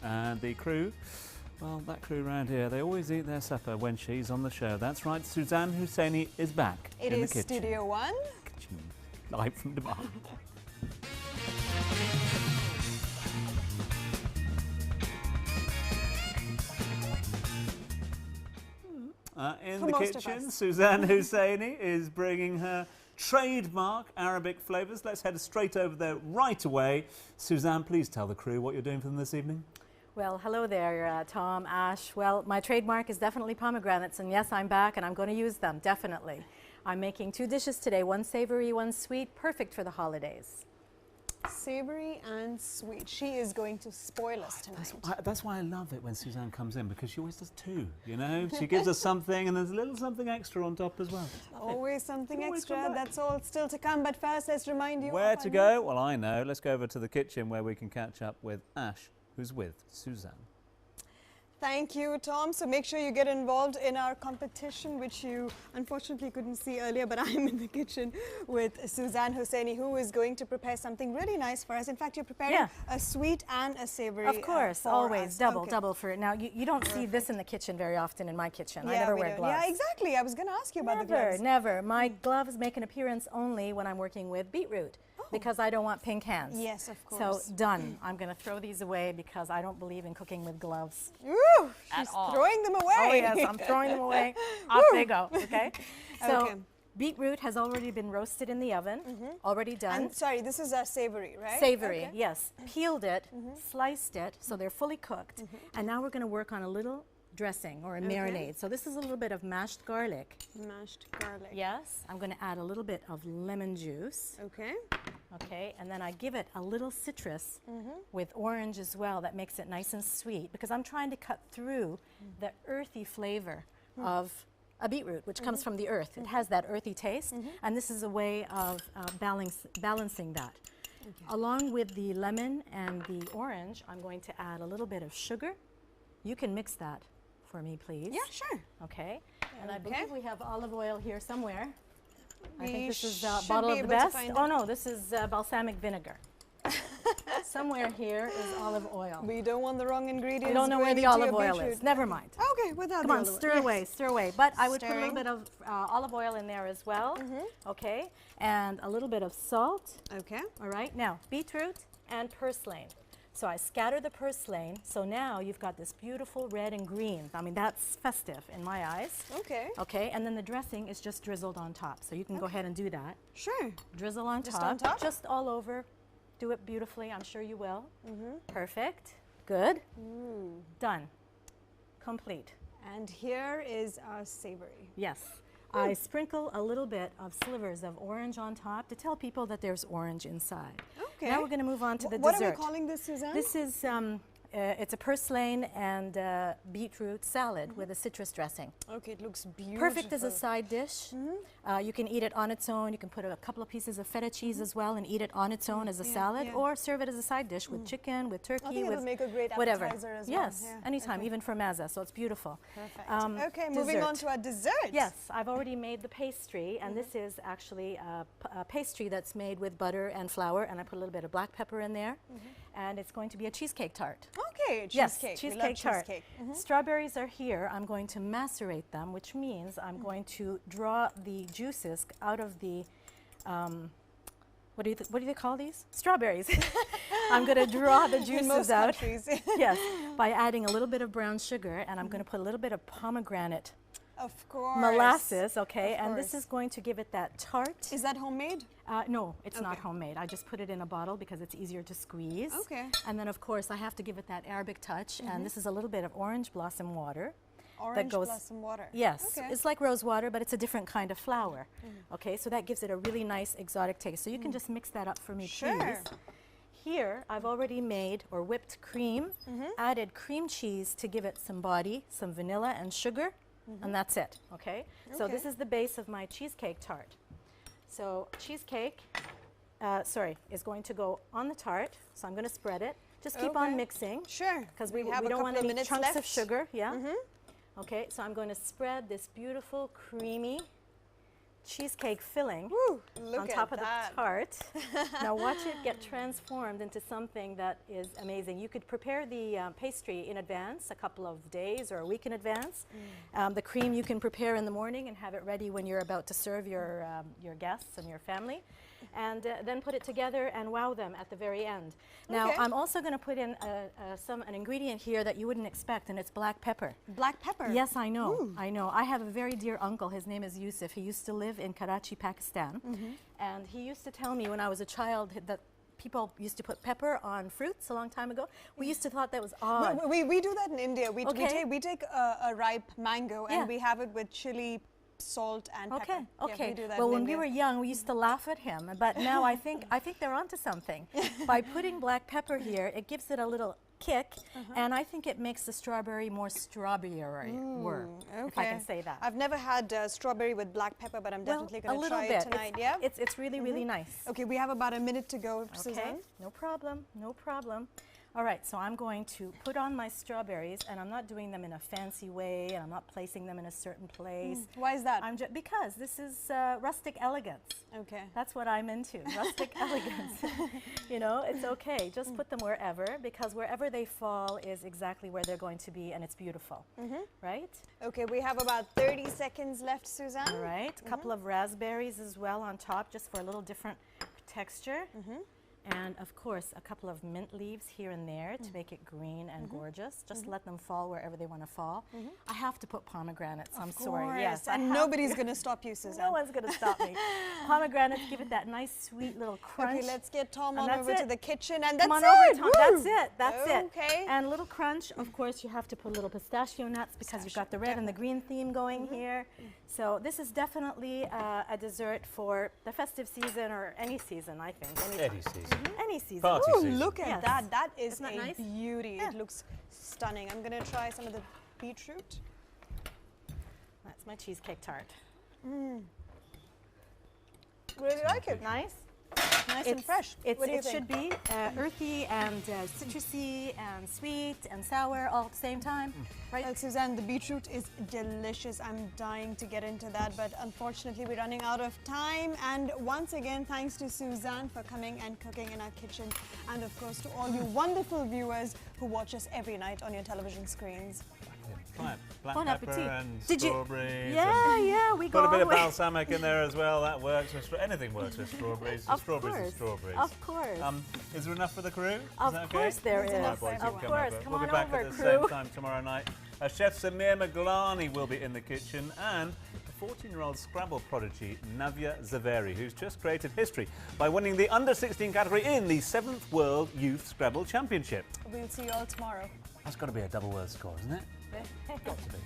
And the crew, well, that crew around here, they always eat their supper when she's on the show. That's right, Suzanne Husseini is back in the kitchen. It is Studio One. Kitchen, live from demand. In the kitchen, Suzanne Husseini is bringing her trademark Arabic flavours. Let's head straight over there right away. Suzanne, please tell the crew what you're doing for them this evening. Well, hello there, Tom, Ash. Well, my trademark is definitely pomegranates, and yes, I'm back, and I'm going to use them, definitely. I'm making 2 dishes today, one savory, one sweet, perfect for the holidays. Savory and sweet. She is going to spoil us tonight. That's why I love it when Suzanne comes in, because she always does 2, you know? She gives us something and there's a little something extra on top as well. Always something extra. That's all still to come. But first, let's remind you where to go. Well, I know. Let's go over to the kitchen where we can catch up with Ash, who's with Suzanne. Thank you, Tom. So make sure you get involved in our competition, which you unfortunately couldn't see earlier, but I'm in the kitchen with Suzanne Husseini, who is going to prepare something really nice for us. In fact, you're preparing a sweet and a savory. Of course, always double for it. Now, you don't see this in the kitchen very often in my kitchen. I never wear gloves. Yeah, exactly. I was going to ask you about the gloves. Never. My gloves make an appearance only when I'm working with beetroot. Because I don't want pink hands. Yes, of course. So done. I'm going to throw these away because I don't believe in cooking with gloves. Ooh, she's throwing them away. Oh yes, I'm throwing them away. Off they go. Okay. So beetroot has already been roasted in the oven. Already done. And sorry, this is a savory, right? Savory, yes. Peeled it, sliced it, so they're fully cooked. And now we're going to work on a little dressing or a marinade. So this is a little bit of mashed garlic. Mashed garlic. Yes. I'm going to add a little bit of lemon juice. Okay. Okay, and then I give it a little citrus with orange as well. That makes it nice and sweet because I'm trying to cut through the earthy flavor of a beetroot, which comes from the earth. It has that earthy taste, and this is a way of balancing that. Along with the lemon and the orange, I'm going to add a little bit of sugar. You can mix that for me, please. Yeah, sure. Okay, and I believe we have olive oil here somewhere. I think this is a bottle of the best. Oh no, this is balsamic vinegar. Somewhere here is olive oil. We don't want the wrong ingredients. We don't know where the olive oil is. Never mind. Okay, without Come on, stir away, stir away. But I would put a little bit of olive oil in there as well. Okay, and a little bit of salt. Okay. All right, now beetroot and purslane. So I scatter the purslane, so now you've got this beautiful red and green. I mean, that's festive in my eyes. Okay. Okay, and then the dressing is just drizzled on top. So you can go ahead and do that. Sure. Drizzle on Just top. on top? Just all over. Do it beautifully. I'm sure you will. Perfect. Good. Done. Complete. And here is our savory. Yes. I sprinkle a little bit of slivers of orange on top to tell people that there's orange inside. Okay. Now we're going to move on to the what dessert. What are we calling this, Suzanne? This is, it's a purslane and beetroot salad with a citrus dressing. Okay, it looks beautiful. Perfect as a side dish. You can eat it on its own. You can put a couple of pieces of feta cheese as well and eat it on its own as a salad, or serve it as a side dish with chicken, with turkey, I think with it'll make a great whatever. appetizer as well. Yes, anytime, even for mezza. So it's beautiful. Perfect. Okay, moving on to our dessert. Yes, I've already made the pastry, and this is actually a pastry that's made with butter and flour, and I put a little bit of black pepper in there, and it's going to be a cheesecake tart. Okay, cheesecake. Yes, cheesecake tart. Strawberries are here. I'm going to macerate them, which means I'm going to draw the juices out of the, what do you call these? Strawberries. I'm going to draw the juices out. Yes, by adding a little bit of brown sugar, and I'm going to put a little bit of pomegranate. Of course. Molasses, okay, and this is going to give it that tart. Is that homemade? No, it's not homemade. I just put it in a bottle because it's easier to squeeze. Okay. And then, of course, I have to give it that Arabic touch, and this is a little bit of orange blossom water. Orange blossom water. Yes, it's like rose water, but it's a different kind of flower. Okay, so that gives it a really nice exotic taste. So you can just mix that up for me, please. Here, I've already made or whipped cream, added cream cheese to give it some body, some vanilla and sugar. And that's it, okay? So this is the base of my cheesecake tart. So cheesecake, is going to go on the tart. So I'm going to spread it. Just keep on mixing. Sure. Because we don't want any chunks of sugar, Okay, so I'm going to spread this beautiful, creamy cheesecake filling Look on top at of that. the tart. Now watch it get transformed into something that is amazing. You could prepare the pastry in advance, a couple of days or a week in advance. The cream you can prepare in the morning and have it ready when you're about to serve your guests and your family. And then put it together and wow them at the very end. Now, I'm also going to put in an ingredient here that you wouldn't expect, and it's black pepper. Black pepper? Yes, I know. I know. I have a very dear uncle. His name is Yusuf. He used to live in Karachi, Pakistan. And he used to tell me when I was a child that people used to put pepper on fruits a long time ago. We used to thought that was odd. We do that in India. We take a ripe mango and we have it with chili, salt and pepper. Okay. We do that well, in when India. we were young, we used to laugh at him, but now I think they're onto something. By putting black pepper here, it gives it a little kick, and I think it makes the strawberry more strawberry. If I can say that. I've never had strawberry with black pepper, but I'm definitely going to try it tonight. It's really really nice. Okay, we have about a minute to go, Suzanne. No problem. No problem. All right, so I'm going to put on my strawberries, and I'm not doing them in a fancy way, and I'm not placing them in a certain place. Why is that? Because this is rustic elegance. Okay. That's what I'm into, rustic elegance. You know, it's okay. Just put them wherever, because wherever they fall is exactly where they're going to be, and it's beautiful, right? Okay, we have about 30 seconds left, Suzanne. All right, a couple of raspberries as well on top, just for a little different texture. And of course, a couple of mint leaves here and there to make it green and gorgeous. Just let them fall wherever they want to fall. I have to put pomegranates. I'm sorry. Yes, and nobody's going to stop you, Suzanne. No one's going to stop me. Pomegranates give it that nice, sweet little crunch. Okay, let's get Tom on over to the kitchen, and that's Come on it. over, Tom. That's it. That's it. Okay. And a little crunch. Of course, you have to put a little pistachio nuts because you've got the red and the green theme going here. So this is definitely a dessert for the festive season or any season, I think. Any season. Any season. Party Ooh, season. look at that. That is Isn't that a nice? beauty. It looks stunning. I'm going to try some of the beetroot. That's my cheesecake tart. Really like it. Nice? Nice and fresh. What do you It think? should be earthy and citrusy and sweet and sour all at the same time, right? Well, Suzanne, the beetroot is delicious. I'm dying to get into that, but unfortunately we're running out of time. And once again, thanks to Suzanne for coming and cooking in our kitchen. And of course to all you wonderful viewers who watch us every night on your television screens. Black Bon pepper appetit. and Did you- strawberries. Yeah, we go Put a all bit the of way. balsamic in there as well. That works. Anything works with strawberries. Of Strawberries course. are strawberries. Of course. Is there enough for the crew? Is Of that okay? course there is. enough for Boys, you everyone. can Of course. over. Come We'll on be back over, at the crew. same time tomorrow night. Chef Samir Maglani will be in the kitchen, and a 14-year-old Scrabble prodigy, Navya Zaveri, who's just created history by winning the under-16 category in the 7th World Youth Scrabble Championship. We'll see you all tomorrow. That's got to be a double word score, isn't it? Got to be.